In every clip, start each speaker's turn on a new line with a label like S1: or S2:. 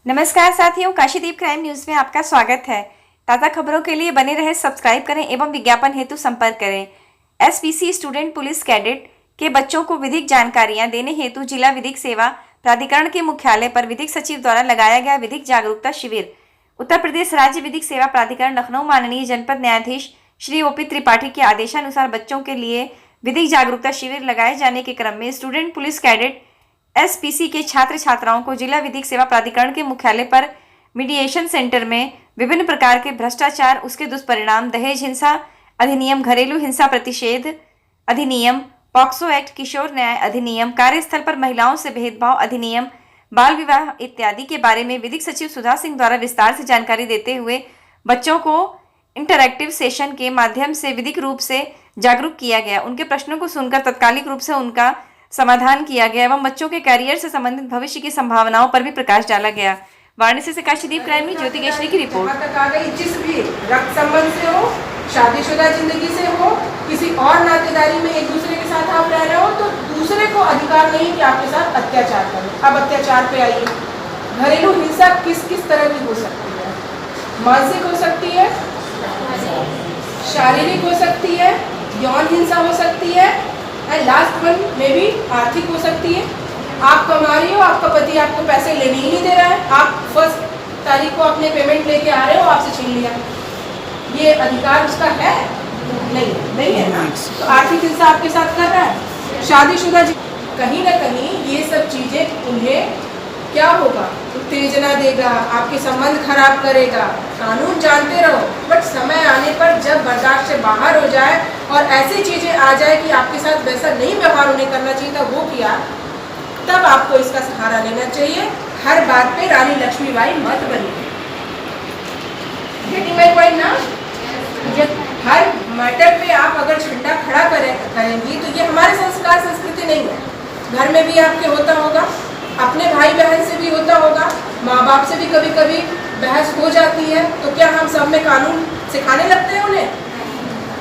S1: नमस्कार साथियों, काशीदीप crime news में आपका स्वागत है। ताज़ा खबरों के लिए बने रहे, सब्सक्राइब करें एवं विज्ञापन हेतु संपर्क करें। एसपीसी स्टूडेंट पुलिस कैडेट के बच्चों को विधिक जानकारियां देने हेतु जिला विधिक सेवा प्राधिकरण के मुख्यालय पर विधिक सचिव द्वारा लगाया गया विधिक जागरूकता शिविर। उत्तर प्रदेश राज्य विधिक सेवा प्राधिकरण लखनऊ माननीय जनपद न्यायाधीश श्री ओपी त्रिपाठी के आदेशानुसार बच्चों के लिए विधिक जागरूकता शिविर लगाए जाने के क्रम में स्टूडेंट पुलिस कैडेट एसपीसी के छात्र छात्राओं को जिला विधिक सेवा प्राधिकरण के मुख्यालय पर मीडिएशन सेंटर में विभिन्न प्रकार के भ्रष्टाचार, उसके दुष्परिणाम, दहेज हिंसा अधिनियम, घरेलू हिंसा प्रतिषेध अधिनियम, पॉक्सो एक्ट, किशोर न्याय अधिनियम, कार्यस्थल पर महिलाओं से भेदभाव अधिनियम, बाल विवाह इत्यादि के बारे में विधिक सचिव सुधा सिंह द्वारा विस्तार से जानकारी देते हुए बच्चों को इंटरैक्टिव सेशन के माध्यम से विधिक रूप से जागरूक किया गया। उनके प्रश्नों को सुनकर तत्कालिक रूप से उनका समाधान किया गया एवं बच्चों के कैरियर से संबंधित भविष्य की संभावनाओं पर भी प्रकाश डाला गया। वाराणसी से काशीदीप क्राइम न्यूज ज्योति केशरी की रिपोर्ट।
S2: तक आ गई, जिस भी रक्त संबंध से हो, शादीशुदा जिंदगी से हो, किसी और नातेदारी में एक दूसरे के साथ आप रह रहे हो, तो दूसरे को अधिकार नहीं कि आपके साथ अत्याचार करें। अब अत्याचार पे आइए। घरेलू हिंसा किस किस तरह की हो सकती है? मानसिक हो सकती है, शारीरिक हो सकती है, यौन हिंसा हो सकती है, एंड लास्ट वन में भी आर्थिक हो सकती है। आप कमा रही हो, आपका पति आपको पैसे लेने ही नहीं दे रहा है, आप फर्स्ट तारीख को अपने पेमेंट लेके आ रहे हो, आपसे छीन लिया, ये अधिकार उसका है? नहीं है ना। तो आर्थिक हिंसा आपके साथ कर रहा है। शादीशुदा कहीं ना कहीं ये सब चीजें उन्हें क्या होगा, उत्तेजना देगा, आपके संबंध खराब करेगा। कानून जानते रहो, बट समय आने पर जब बर्दाश्त से बाहर हो जाए और ऐसी चीजें आ जाए कि आपके साथ वैसा नहीं व्यवहार उन्हें करना चाहिए था, वो किया, तब आपको इसका सहारा लेना चाहिए। हर बात पे रानी लक्ष्मीबाई मत बनिए। गेटिंग माय पॉइंट ना? हर मैटर पे आप अगर झंडा खड़ा करेंगी तो ये हमारे संस्कार संस्कृति नहीं है। घर में भी आपके होता होगा, अपने भाई बहन से भी होता होगा, माँ बाप से भी कभी कभी बहस हो जाती है, तो क्या हम सब में कानून सिखाने लगते हैं उन्हें?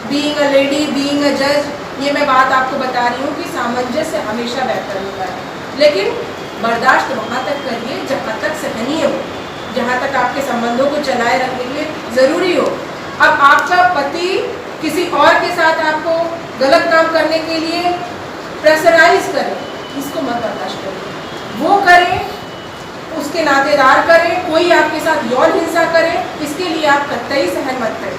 S2: Being a lady, being a जज, ये मैं बात आपको बता रही हूँ कि सामंजस्य हमेशा बेहतर होता है। लेकिन बर्दाश्त वहाँ तक करिए जहाँ तक सहनीय हो, जहाँ तक आपके संबंधों को चलाए रखने के लिए ज़रूरी हो। अब आपका पति किसी और के साथ आपको गलत काम करने के लिए प्रेशराइज करे, इसको मत बर्दाश्त करिए। वो करे, उसके नातेदार करे, कोई आपके साथ यौन हिंसा करे, इसके लिए आप कतई सहन मत करें।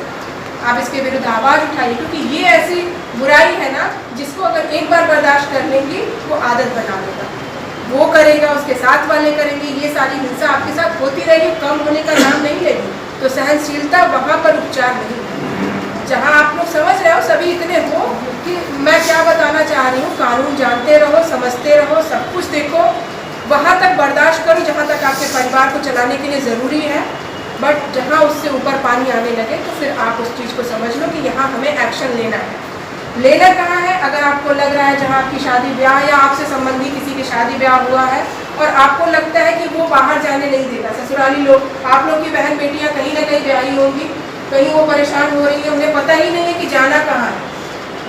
S2: आप इसके विरुद्ध आवाज़ उठाइए, क्योंकि ये ऐसी बुराई है ना जिसको अगर एक बार बर्दाश्त कर लेंगी वो आदत बना लेगा। वो करेगा, उसके साथ वाले करेंगे, ये सारी हिंसा आपके साथ होती रहेगी, कम होने का नाम नहीं लेगी। तो सहनशीलता वहाँ पर उपचार नहीं है। जहाँ आप लोग समझ रहे हो, सभी इतने हो कि मैं क्या बताना चाह रही हूँ, कानून जानते रहो, समझते रहो, सब कुछ देखो, वहाँ तक बर्दाश्त करो जहाँ तक आपके परिवार को चलाने के लिए ज़रूरी है। बट जहाँ उससे ऊपर पानी आने लगे तो फिर आप उस चीज़ को समझ लो कि यहाँ हमें एक्शन लेना है। लेना कहाँ है? अगर आपको लग रहा है जहाँ आपकी शादी ब्याह या आपसे संबंधी किसी की शादी ब्याह हुआ है और आपको लगता है कि वो बाहर जाने नहीं देगा, ससुराली लोग, आप लोग की बहन बेटियाँ कहीं ना कहीं ब्याही होंगी, कहीं वो परेशान हो रही है, उन्हें पता ही नहीं है कि जाना कहाँ है।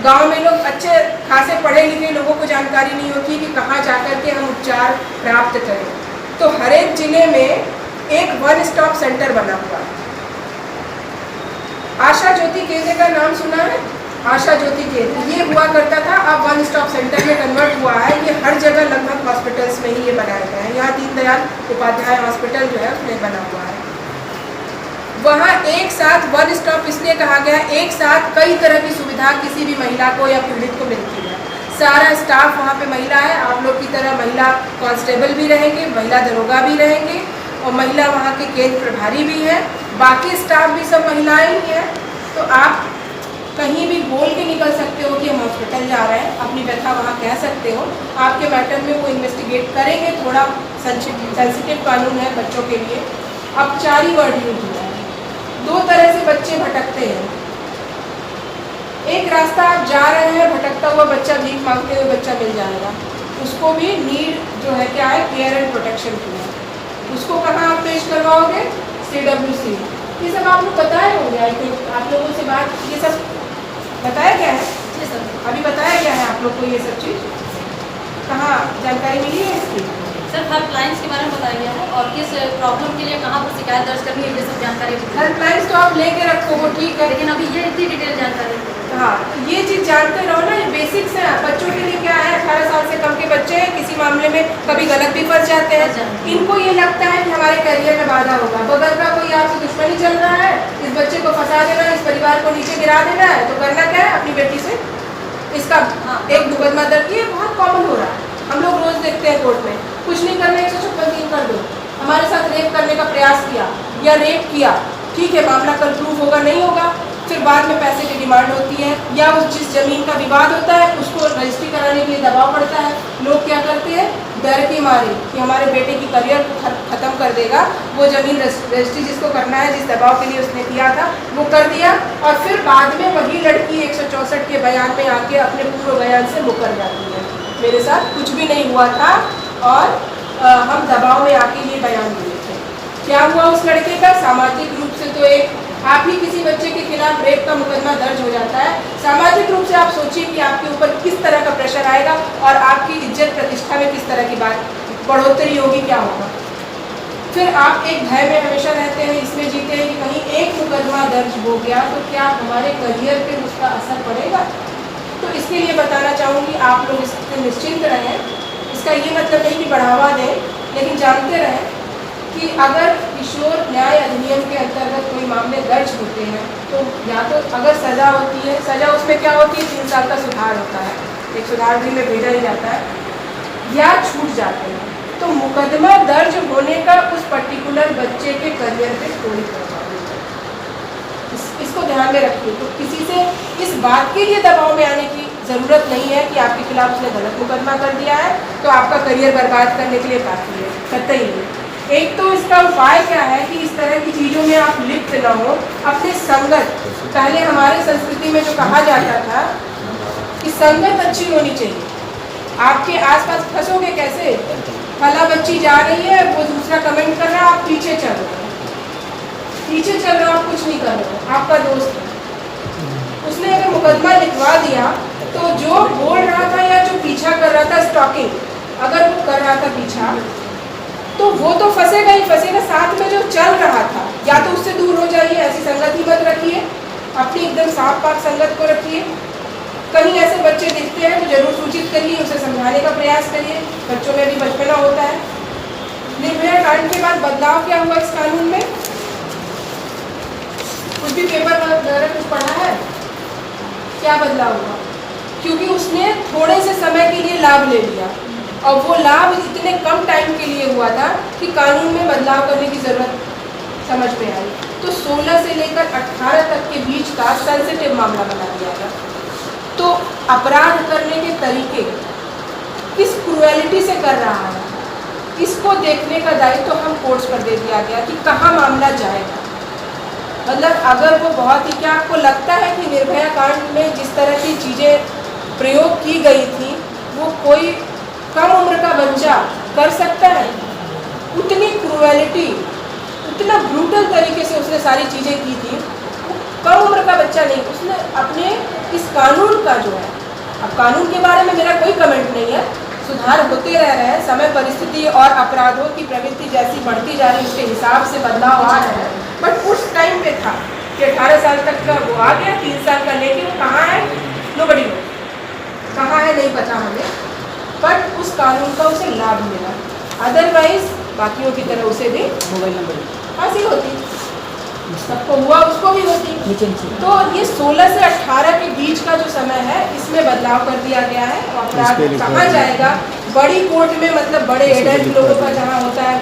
S2: गांव में लोग अच्छे खासे पढ़े लिखे लोगों को जानकारी नहीं होती कि कहाँ जाकर के हम उपचार प्राप्त करें। तो हर एक जिले में एक वन स्टॉप सेंटर बना हुआ है। आशा ज्योति केंद्र का नाम सुना है? आशा ज्योति केंद्र ये हुआ करता था, अब वन स्टॉप सेंटर में कन्वर्ट हुआ है। ये हर जगह लगभग हॉस्पिटल्स में ही ये बनाया गया है। यहाँ दीनदयाल उपाध्याय हॉस्पिटल जो है उसमें बना हुआ है। वहाँ एक साथ वन स्टॉप इसलिए कहा गया, एक साथ कई तरह की सुविधा किसी भी महिला को या पीड़ित को मिलती है। सारा स्टाफ वहाँ पे महिला है, आप लोग की तरह महिला कांस्टेबल भी रहेंगे, महिला दरोगा भी रहेंगे और महिला वहाँ के केंद्र प्रभारी भी हैं, बाकी स्टाफ भी सब महिलाएं ही हैं। तो आप कहीं भी बोल के निकल सकते हो कि हम हॉस्पिटल जा रहे हैं, अपनी व्यथा वहाँ कह सकते हो। आपके मैटर में वो इन्वेस्टिगेट करेंगे। थोड़ा सेंसिटिव कानून है बच्चों के लिए। अब 4 वर्ड यूज हुआ है। 2 तरह से बच्चे भटकते हैं। एक रास्ता आप जा रहे हैं, भटकता हुआ बच्चा, भीख मांगते हुए बच्चा मिल जाएगा, उसको भी नीड जो है क्या है, केयर एंड प्रोटेक्शन की है। उसको कहाँ आप पेश करवाओगे? CWC। ये सब आप लोग बताए होंगे, आई थिंक आप लोगों से बात, ये सब बताया क्या है? ये सब अभी बताया गया है आप लोग को, ये सब चीज़ कहाँ जानकारी मिली है इसकी?
S3: सर हेल्पलाइंस के बारे में बताया गया है और किस प्रॉब्लम के लिए कहाँ पर शिकायत दर्ज करनी है, ये सब जानकारी दी है।
S2: हेल्पलाइंस तो आप लेके रखो, वो ठीक है,
S3: लेकिन अभी ये इतनी डिटेल जानकारी
S2: हाँ ये चीज़ जानते रहो ना, ये बेसिक्स है। बच्चों के लिए क्या है, 18 साल से कम के बच्चे हैं, किसी मामले में कभी गलत भी फंस जाते हैं, इनको ये लगता है कि हमारे करियर में बाधा होगा। बगल का कोई आपसे दुश्मनी चल रहा है, इस बच्चे को फंसा देना, इस परिवार को नीचे गिरा देना है, तो करना क्या है, अपनी बेटी से इसका एक मुकदमा दर्ज किया। बहुत कॉमन हो रहा है, हम लोग रोज देखते हैं कोर्ट में। कुछ नहीं करना, 156 कर दो। हमारे साथ रेप करने का प्रयास किया या रेप किया, ठीक है, मामला कल प्रूफ होगा, नहीं होगा, फिर बाद में पैसे की डिमांड होती है, या उस जिस जमीन का विवाद होता है उसको रजिस्ट्री कराने के लिए दबाव पड़ता है। लोग क्या करते हैं, डर के मारे कि हमारे बेटे की करियर को ख़त्म कर देगा, वो ज़मीन रजिस्ट्री जिसको करना है, जिस दबाव के लिए उसने किया था, वो कर दिया, और फिर बाद में वही लड़की 164 के बयान में आके अपने पूर्व बयान से मुकर जाती है, मेरे साथ कुछ भी नहीं हुआ था और हम दबाव में आके ये बयान दिए थे। क्या हुआ उस लड़के का, सामाजिक रूप से तो एक आप ही किसी बच्चे के खिलाफ रेप का मुकदमा दर्ज हो जाता है, सामाजिक रूप से आप सोचिए कि आपके ऊपर किस तरह का प्रेशर आएगा और आपकी इज्जत प्रतिष्ठा में किस तरह की बात बढ़ोतरी होगी, क्या होगा। फिर आप एक भय में हमेशा रहते हैं, इसमें जीते हैं कि कहीं एक मुकदमा दर्ज हो गया तो क्या हमारे करियर पे उसका असर पड़ेगा। तो इसके लिए बताना चाहूँगी, आप लोग इससे निश्चिंत रहें। इसका ये मतलब नहीं कि बढ़ावा दें, लेकिन जानते रहें कि अगर किशोर न्याय अधिनियम के अंतर्गत कोई मामले दर्ज होते हैं तो या तो अगर सज़ा होती है, सज़ा उसमें क्या होती है, 3 साल का सुधार होता है, एक सुधार गृह में भेजा ही जाता है, या छूट जाते हैं। तो मुकदमा दर्ज होने का उस पर्टिकुलर बच्चे के करियर पे कोई प्रभाव नहीं है, इसको ध्यान में रखिए। तो किसी से इस बात के लिए दबाव में आने की ज़रूरत नहीं है कि आपके खिलाफ उसने गलत मुकदमा कर दिया है तो आपका करियर बर्बाद करने के लिए काफ़ी है, कतई नहीं। एक तो इसका उपाय क्या है कि इस तरह की चीज़ों में आप लिप्त न हो, अपने संगत, पहले हमारे संस्कृति में जो कहा जाता था कि संगत अच्छी होनी चाहिए। आपके आसपास फंसोगे कैसे, फला बच्ची जा रही है, वो दूसरा कमेंट कर रहा है, आप पीछे चल रहे हो, पीछे चल रहे हो, आप कुछ नहीं कर रहे हो, आपका दोस्त है, उसने अगर मुकदमा लिखवा दिया तो जो बोल रहा था या जो पीछा कर रहा था, स्टॉकिंग अगर वो कर रहा था पीछा, तो वो तो फंसेगा ही फंसेगा, साथ में जो चल रहा था या तो उससे दूर हो जाइए, ऐसी संगत ही मत रखिए, अपनी एकदम साफ पाक संगत को रखिए। कहीं ऐसे बच्चे दिखते हैं तो जरूर सूचित करिए, उसे समझाने का प्रयास करिए, बच्चों में भी बचपना होता है। निर्भया कांड के बाद बदलाव क्या हुआ इस कानून में, कुछ भी पेपर वगैरह कुछ पढ़ा है, क्या बदलाव हुआ, क्योंकि उसने थोड़े से समय के लिए लाभ ले लिया और वो लाभ इतने कम टाइम के लिए हुआ था कि कानून में बदलाव करने की ज़रूरत समझ में आई। तो 16 से लेकर 18 तक के बीच का सेंसिटिव मामला बना दिया गया। तो अपराध करने के तरीके किस क्रूएलिटी से कर रहा है, इसको देखने का दायित्व तो हम कोर्ट्स पर दे दिया गया कि कहाँ मामला जाएगा। मतलब अगर वो बहुत ही, क्या आपको लगता है कि निर्भया कांड में जिस तरह की चीज़ें प्रयोग की गई थी वो कोई कम उम्र का बच्चा कर सकता है? उतनी क्रूएलिटी, उतना ब्रूटल तरीके से उसने सारी चीज़ें की थी, कम उम्र का बच्चा नहीं। उसने अपने इस कानून का जो है, अब कानून के बारे में मेरा कोई कमेंट नहीं है, सुधार होते रह रहे हैं, समय परिस्थिति और अपराधों की प्रवृत्ति जैसी बढ़ती जा रही है उसके हिसाब से बदलाव आ रहे हैं। बट उस टाइम पे था कि 18 साल तक का वो आ गया, 3 साल का, लेकिन वो कहाँ है, नोबडी नो, कहाँ है नहीं पता हमें, बट उस कानून का उसे लाभ मिला। अदरवाइज बाकियों की तरह उसे भी
S4: मोबाइल नंबर
S2: हासिल होती, सबको हुआ उसको भी होती। तो ये 16 से 18 के बीच का जो समय है इसमें बदलाव कर दिया गया है। अपराध कहाँ जाएगा, बड़ी कोर्ट में, मतलब बड़े एडल्ट लोगों का जहाँ होता है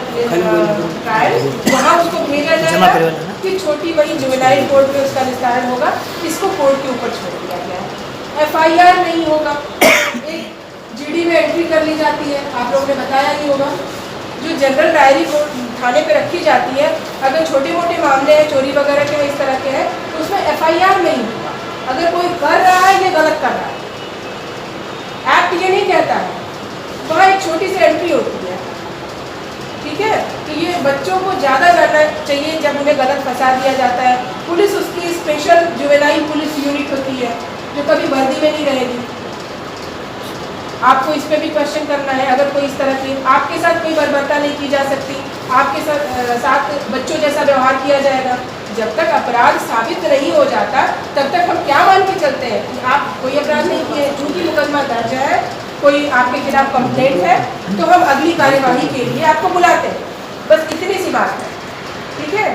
S2: ट्रायल, वहाँ उसको भेजा जाएगा कि छोटी बड़ी जुवेनाइल कोर्ट में उसका निस्तारण होगा। इसको कोर्ट के ऊपर छोड़ दिया गया है। FIR नहीं होगा, एक GD में एंट्री कर ली जाती है, आप लोगों ने बताया नहीं होगा, जो जनरल डायरी थाने पे रखी जाती है, अगर छोटे मोटे मामले हैं, चोरी वगैरह के इस तरह के हैं, तो उसमें FIR नहीं होगा। अगर कोई कर रहा है ये गलत कर रहा है, एक्ट ये नहीं कहता है, वहाँ एक छोटी सी एंट्री होती है, ठीक है। तो ये बच्चों को ज़्यादा जानना चाहिए जब उन्हें गलत फंसा दिया जाता है। पुलिस, उसकी स्पेशल जुवेनाइल पुलिस यूनिट होती है जो कभी वर्दी में नहीं रहेगी, आपको इस पे भी क्वेश्चन करना है। अगर कोई इस तरह की आपके साथ कोई बर्बरता नहीं की जा सकती, आपके साथ बच्चों जैसा व्यवहार किया जाएगा। जब तक अपराध साबित नहीं हो जाता तब तक हम क्या मान के चलते हैं कि आप कोई अपराध नहीं किए। चूंकि मुकदमा दर्ज है, कोई आपके खिलाफ कंप्लेंट है, तो हम अगली कार्यवाही के लिए आपको बुलाते हैं। बस इतनी सी बात है, ठीक है।